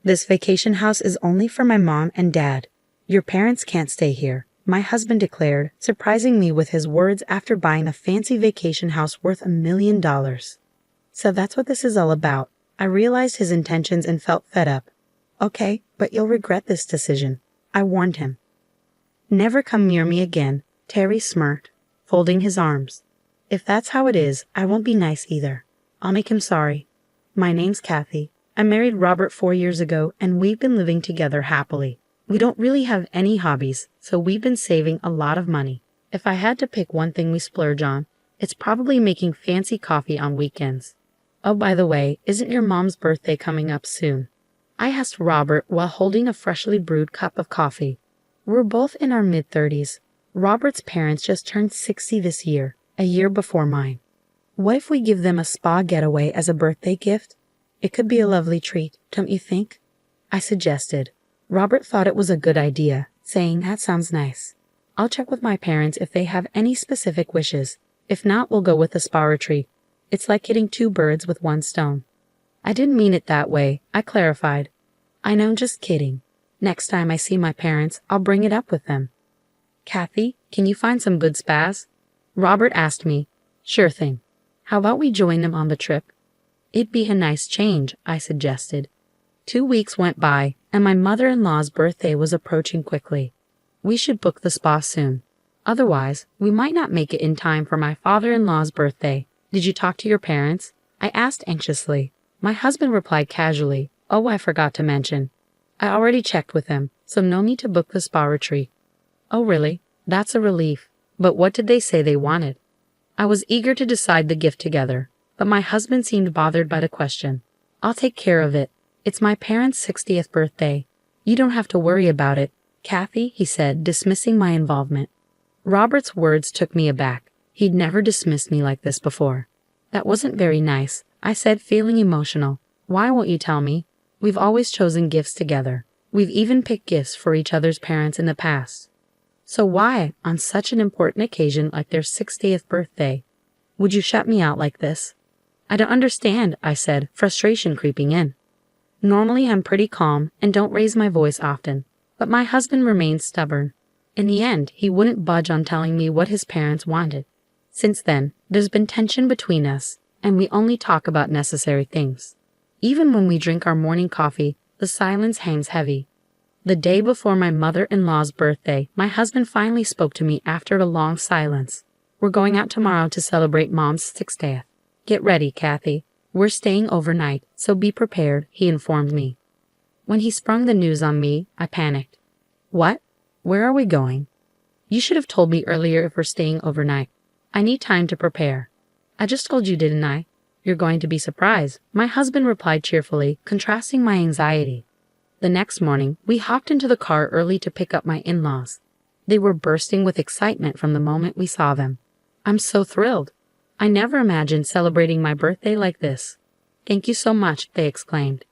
This vacation house is only for my mom and dad. Your parents can't stay here, my husband declared, surprising me with his words after buying a fancy vacation house worth $1 million. So that's what this is all about. I realized his intentions and felt fed up. Okay, but you'll regret this decision, I warned him. Never come near me again, Terry smirked, folding his arms. If that's how it is, I won't be nice either. I'll make him sorry. My name's Kathy. I married Robert 4 years ago, and we've been living together happily. We don't really have any hobbies, so we've been saving a lot of money. If I had to pick one thing we splurge on, it's probably making fancy coffee on weekends. Oh, by the way, isn't your mom's birthday coming up soon? I asked Robert while holding a freshly brewed cup of coffee. We're both in our mid-30s. Robert's parents just turned 60 this year, a year before mine. What if we give them a spa getaway as a birthday gift? It could be a lovely treat, don't you think? I suggested. Robert thought it was a good idea, saying that sounds nice. I'll check with my parents if they have any specific wishes. If not, we'll go with a spa retreat. It's like hitting 2 birds with 1 stone. I didn't mean it that way, I clarified. I know, just kidding. Next time I see my parents, I'll bring it up with them. Kathy, can you find some good spas? Robert asked me. Sure thing. How about we join them on the trip? It'd be a nice change, I suggested. 2 weeks went by, and my mother-in-law's birthday was approaching quickly. We should book the spa soon. Otherwise, we might not make it in time for my father-in-law's birthday. Did you talk to your parents? I asked anxiously. My husband replied casually, Oh, I forgot to mention. I already checked with them, so no need to book the spa retreat. Oh, really? That's a relief. But what did they say they wanted? I was eager to decide the gift together, but my husband seemed bothered by the question. I'll take care of it. It's my parents' 60th birthday. You don't have to worry about it, Kathy, he said, dismissing my involvement. Robert's words took me aback. He'd never dismissed me like this before. That wasn't very nice, I said, feeling emotional. Why won't you tell me? We've always chosen gifts together. We've even picked gifts for each other's parents in the past. So why, on such an important occasion like their 60th birthday, would you shut me out like this? I don't understand, I said, frustration creeping in. Normally I'm pretty calm and don't raise my voice often, but my husband remained stubborn. In the end, he wouldn't budge on telling me what his parents wanted. Since then, there's been tension between us, and we only talk about necessary things. Even when we drink our morning coffee, the silence hangs heavy. The day before my mother-in-law's birthday, my husband finally spoke to me after a long silence. We're going out tomorrow to celebrate Mom's 60th. Get ready, Kathy. We're staying overnight, so be prepared, he informed me. When he sprung the news on me, I panicked. What? Where are we going? You should have told me earlier if we're staying overnight. I need time to prepare. I just told you, didn't I? You're going to be surprised, my husband replied cheerfully, contrasting my anxiety. The next morning, we hopped into the car early to pick up my in-laws. They were bursting with excitement from the moment we saw them. I'm so thrilled. I never imagined celebrating my birthday like this. Thank you so much, they exclaimed.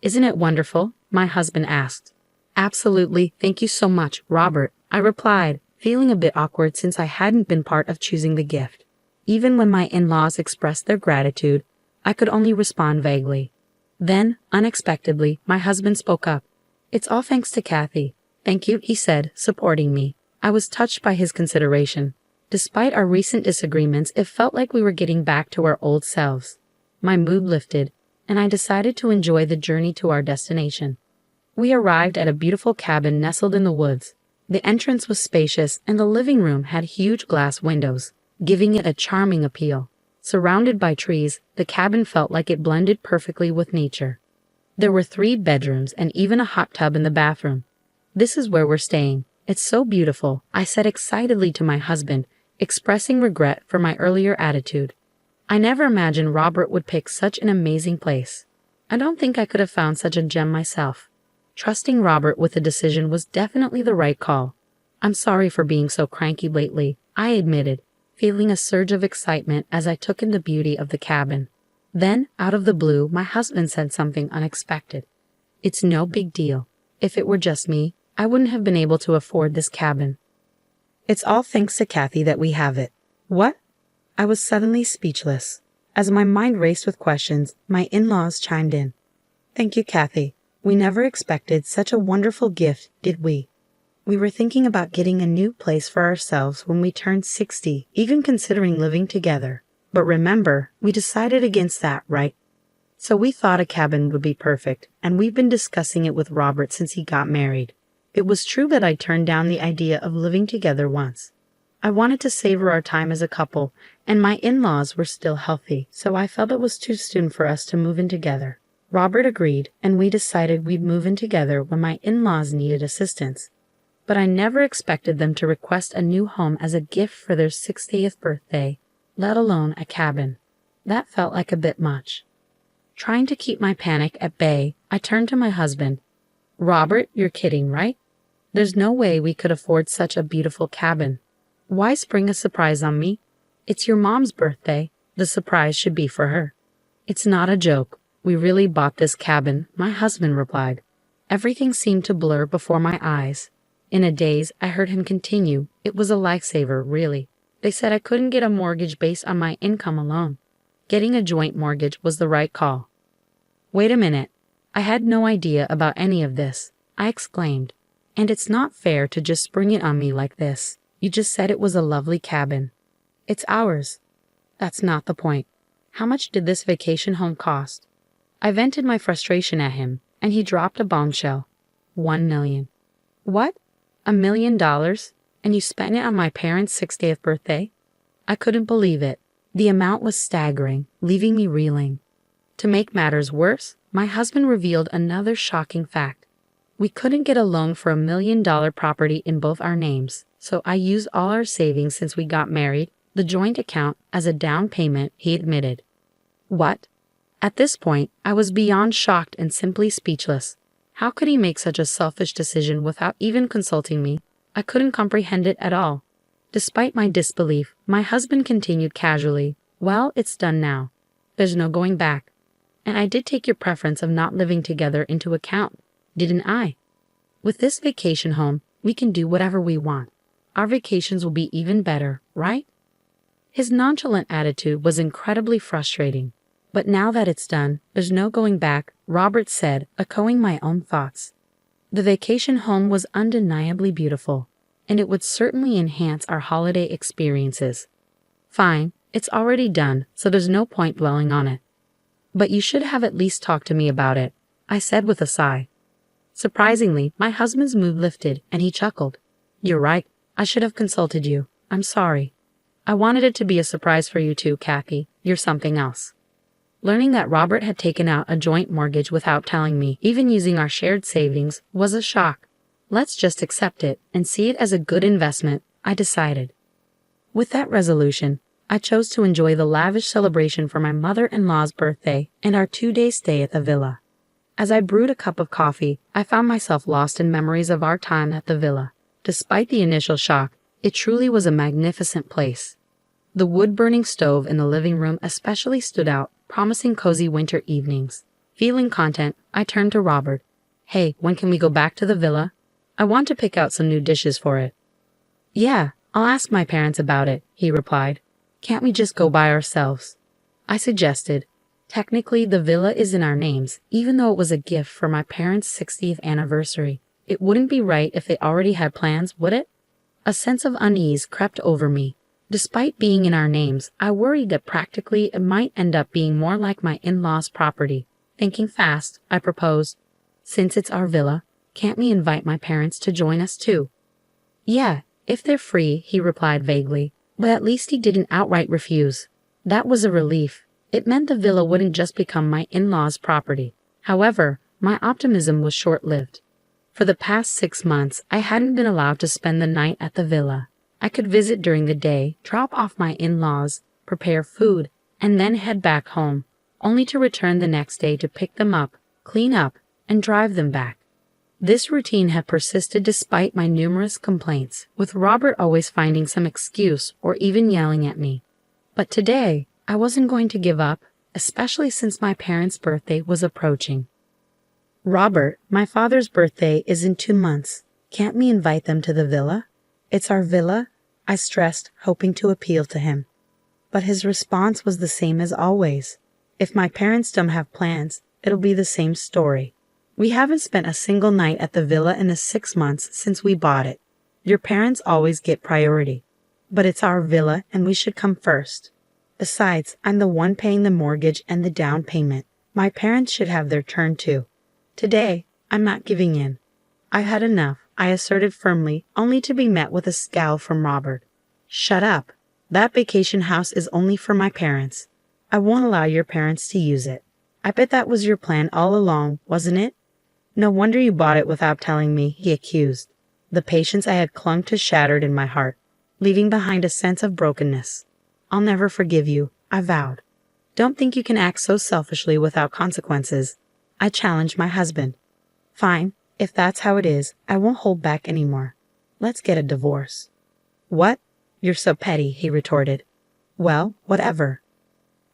Isn't it wonderful? My husband asked. Absolutely, thank you so much, Robert, I replied, feeling a bit awkward since I hadn't been part of choosing the gift. Even when my in-laws expressed their gratitude, I could only respond vaguely. Then, unexpectedly, my husband spoke up. It's all thanks to Kathy. Thank you, he said, supporting me. I was touched by his consideration. Despite our recent disagreements, it felt like we were getting back to our old selves. My mood lifted, and I decided to enjoy the journey to our destination. We arrived at a beautiful cabin nestled in the woods. The entrance was spacious, and the living room had huge glass windows, giving it a charming appeal. Surrounded by trees, the cabin felt like it blended perfectly with nature. There were 3 bedrooms and even a hot tub in the bathroom. This is where we're staying. It's so beautiful, I said excitedly to my husband, expressing regret for my earlier attitude. I never imagined Robert would pick such an amazing place. I don't think I could have found such a gem myself. Trusting Robert with the decision was definitely the right call. I'm sorry for being so cranky lately, I admitted, feeling a surge of excitement as I took in the beauty of the cabin. Then, out of the blue, my husband said something unexpected. It's no big deal. If it were just me, I wouldn't have been able to afford this cabin. It's all thanks to Kathy that we have it. What? I was suddenly speechless. As my mind raced with questions, my in-laws chimed in. Thank you, Kathy. We never expected such a wonderful gift, did we? We were thinking about getting a new place for ourselves when we turned 60, even considering living together. But remember, we decided against that, right? So we thought a cabin would be perfect, and we've been discussing it with Robert since he got married. It was true that I turned down the idea of living together once. I wanted to savor our time as a couple, and my in-laws were still healthy, so I felt it was too soon for us to move in together. Robert agreed, and we decided we'd move in together when my in-laws needed assistance. But I never expected them to request a new home as a gift for their 60th birthday, let alone a cabin. That felt like a bit much. Trying to keep my panic at bay, I turned to my husband. "Robert, you're kidding, right? There's no way we could afford such a beautiful cabin. Why spring a surprise on me? It's your mom's birthday. The surprise should be for her." "It's not a joke. We really bought this cabin," my husband replied. Everything seemed to blur before my eyes. In a daze, I heard him continue. It was a lifesaver, really. They said I couldn't get a mortgage based on my income alone. Getting a joint mortgage was the right call. "Wait a minute. I had no idea about any of this," I exclaimed. "And it's not fair to just spring it on me like this. You just said it was a lovely cabin." "It's ours." "That's not the point. How much did this vacation home cost?" I vented my frustration at him, and he dropped a bombshell. $1 million. "What? $1 million? And you spent it on my parents' 60th birthday?" I couldn't believe it. The amount was staggering, leaving me reeling. To make matters worse, my husband revealed another shocking fact. We couldn't get a loan for $1 million property in both our names, so I used all our savings since we got married, the joint account, as a down payment, he admitted. What? At this point, I was beyond shocked and simply speechless. How could he make such a selfish decision without even consulting me? I couldn't comprehend it at all. Despite my disbelief, my husband continued casually, "Well, it's done now. There's no going back. And I did take your preference of not living together into account, didn't I? With this vacation home, we can do whatever we want. Our vacations will be even better, right?" His nonchalant attitude was incredibly frustrating. "But now that it's done, there's no going back," Robert said, echoing my own thoughts. The vacation home was undeniably beautiful, and it would certainly enhance our holiday experiences. "Fine, it's already done, so there's no point dwelling on it. But you should have at least talked to me about it," I said with a sigh. Surprisingly, my husband's mood lifted, and he chuckled. "You're right. I should have consulted you. I'm sorry. I wanted it to be a surprise for you too, Kathy. You're something else." Learning that Robert had taken out a joint mortgage without telling me, even using our shared savings, was a shock. Let's just accept it and see it as a good investment, I decided. With that resolution, I chose to enjoy the lavish celebration for my mother-in-law's birthday and our 2-day stay at the villa. As I brewed a cup of coffee, I found myself lost in memories of our time at the villa. Despite the initial shock, it truly was a magnificent place. The wood-burning stove in the living room especially stood out, promising cozy winter evenings. Feeling content, I turned to Robert. "Hey, when can we go back to the villa? I want to pick out some new dishes for it." "Yeah, I'll ask my parents about it," he replied. "Can't we just go by ourselves?" I suggested. Technically, the villa is in our names, even though it was a gift for my parents' 60th anniversary. It wouldn't be right if they already had plans, would it? A sense of unease crept over me. Despite being in our names, I worried that practically it might end up being more like my in-laws' property. Thinking fast, I proposed, "Since it's our villa, can't we invite my parents to join us too?" "Yeah, if they're free," he replied vaguely, but at least he didn't outright refuse. That was a relief. It meant the villa wouldn't just become my in-laws' property. However, my optimism was short-lived. For the past 6 months, I hadn't been allowed to spend the night at the villa. I could visit during the day, drop off my in-laws, prepare food, and then head back home, only to return the next day to pick them up, clean up, and drive them back. This routine had persisted despite my numerous complaints, with Robert always finding some excuse or even yelling at me. But today, I wasn't going to give up, especially since my parents' birthday was approaching. "Robert, my father's birthday is in 2 months. Can't we invite them to the villa?" "It's our villa," I stressed, hoping to appeal to him. But his response was the same as always. "If my parents don't have plans, it'll be the same story." We haven't spent a single night at the villa in the 6 months since we bought it. Your parents always get priority. But it's our villa and we should come first. Besides, I'm the one paying the mortgage and the down payment. My parents should have their turn too. Today, I'm not giving in. I've had enough, I asserted firmly, only to be met with a scowl from Robert. Shut up. That vacation house is only for my parents. I won't allow your parents to use it. I bet that was your plan all along, wasn't it? No wonder you bought it without telling me, he accused. The patience I had clung to shattered in my heart, leaving behind a sense of brokenness. I'll never forgive you, I vowed. Don't think you can act so selfishly without consequences. I challenged my husband. Fine, if that's how it is, I won't hold back anymore. Let's get a divorce. What? You're so petty, he retorted. Well, whatever.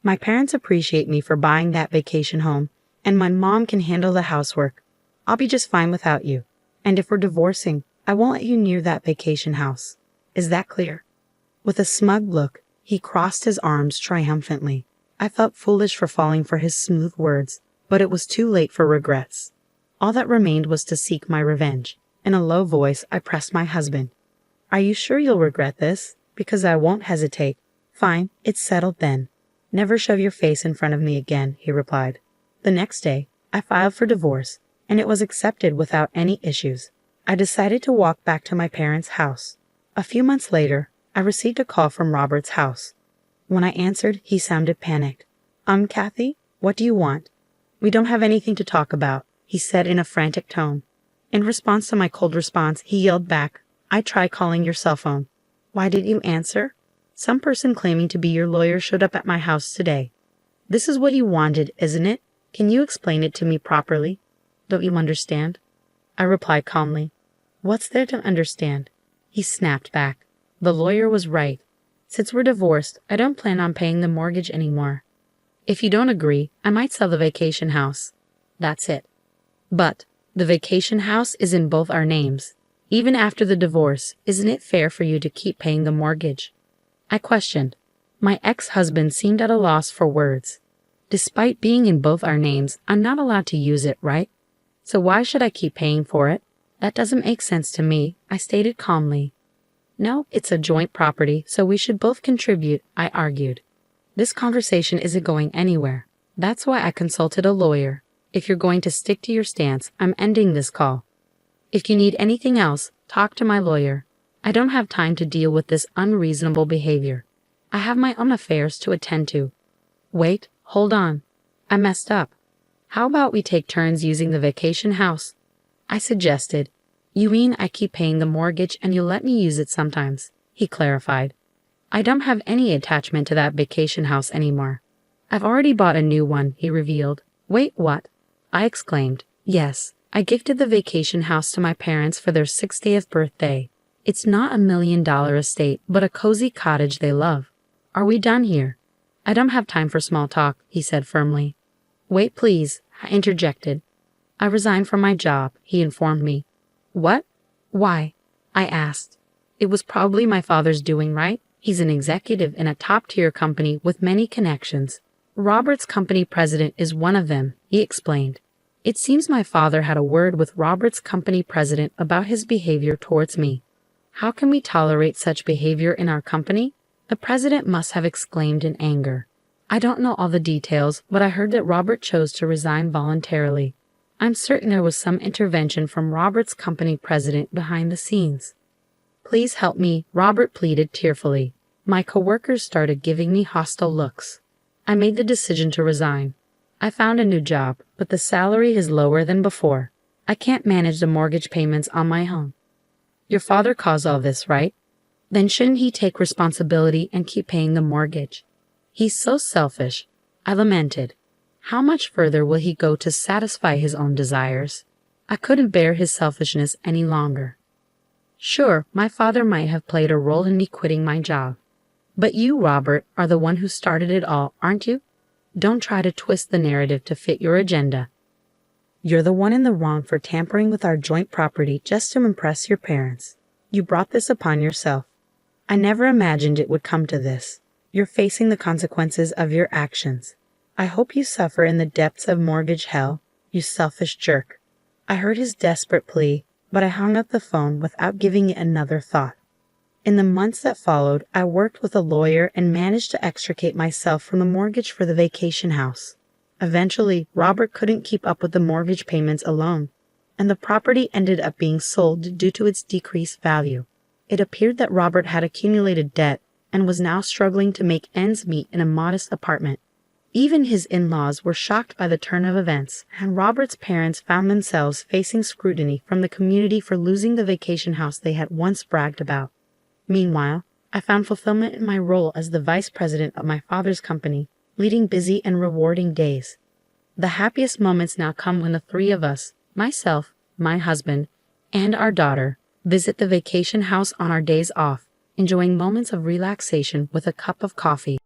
My parents appreciate me for buying that vacation home, and my mom can handle the housework. I'll be just fine without you. And if we're divorcing, I won't let you near that vacation house. Is that clear? With a smug look, he crossed his arms triumphantly. I felt foolish for falling for his smooth words, but it was too late for regrets. All that remained was to seek my revenge. In a low voice, I pressed my husband. Are you sure you'll regret this? Because I won't hesitate. Fine, it's settled then. Never shove your face in front of me again, he replied. The next day, I filed for divorce, and it was accepted without any issues. I decided to walk back to my parents' house. A few months later, I received a call from Robert's house. When I answered, he sounded panicked. Kathy, what do you want? We don't have anything to talk about, he said in a frantic tone. In response to my cold response, he yelled back, I tried calling your cell phone. Why didn't you answer? Some person claiming to be your lawyer showed up at my house today. This is what you wanted, isn't it? Can you explain it to me properly? Don't you understand? I replied calmly. What's there to understand? He snapped back. The lawyer was right. Since we're divorced, I don't plan on paying the mortgage anymore. If you don't agree, I might sell the vacation house. That's it. But the vacation house is in both our names. Even after the divorce, isn't it fair for you to keep paying the mortgage? I questioned. My ex-husband seemed at a loss for words. Despite being in both our names, I'm not allowed to use it, right? So why should I keep paying for it? That doesn't make sense to me, I stated calmly. No, it's a joint property, so we should both contribute, I argued. This conversation isn't going anywhere. That's why I consulted a lawyer. If you're going to stick to your stance, I'm ending this call. If you need anything else, talk to my lawyer. I don't have time to deal with this unreasonable behavior. I have my own affairs to attend to. Wait, hold on. I messed up. How about we take turns using the vacation house? I suggested. You mean I keep paying the mortgage and you'll let me use it sometimes, he clarified. I don't have any attachment to that vacation house anymore. I've already bought a new one, he revealed. Wait, what? I exclaimed. Yes, I gifted the vacation house to my parents for their 60th birthday. It's not $1 million estate, but a cozy cottage they love. Are we done here? I don't have time for small talk, he said firmly. Wait, please, I interjected. I resigned from my job, he informed me. What? Why? I asked. It was probably my father's doing, right? He's an executive in a top-tier company with many connections. Robert's company president is one of them, he explained. It seems my father had a word with Robert's company president about his behavior towards me. How can we tolerate such behavior in our company? The president must have exclaimed in anger. I don't know all the details, but I heard that Robert chose to resign voluntarily. I'm certain there was some intervention from Robert's company president behind the scenes. Please help me, Robert pleaded tearfully. My coworkers started giving me hostile looks. I made the decision to resign. I found a new job, but the salary is lower than before. I can't manage the mortgage payments on my own. Your father caused all this, right? Then shouldn't he take responsibility and keep paying the mortgage? He's so selfish, I lamented. How much further will he go to satisfy his own desires? I couldn't bear his selfishness any longer. Sure, my father might have played a role in me quitting my job. But you, Robert, are the one who started it all, aren't you? Don't try to twist the narrative to fit your agenda. You're the one in the wrong for tampering with our joint property just to impress your parents. You brought this upon yourself. I never imagined it would come to this. You're facing the consequences of your actions. I hope you suffer in the depths of mortgage hell, you selfish jerk. I heard his desperate plea, but I hung up the phone without giving it another thought. In the months that followed, I worked with a lawyer and managed to extricate myself from the mortgage for the vacation house. Eventually, Robert couldn't keep up with the mortgage payments alone, and the property ended up being sold due to its decreased value. It appeared that Robert had accumulated debt and was now struggling to make ends meet in a modest apartment. Even his in-laws were shocked by the turn of events, and Robert's parents found themselves facing scrutiny from the community for losing the vacation house they had once bragged about. Meanwhile, I found fulfillment in my role as the vice president of my father's company, leading busy and rewarding days. The happiest moments now come when the three of us, myself, my husband, and our daughter, visit the vacation house on our days off, enjoying moments of relaxation with a cup of coffee.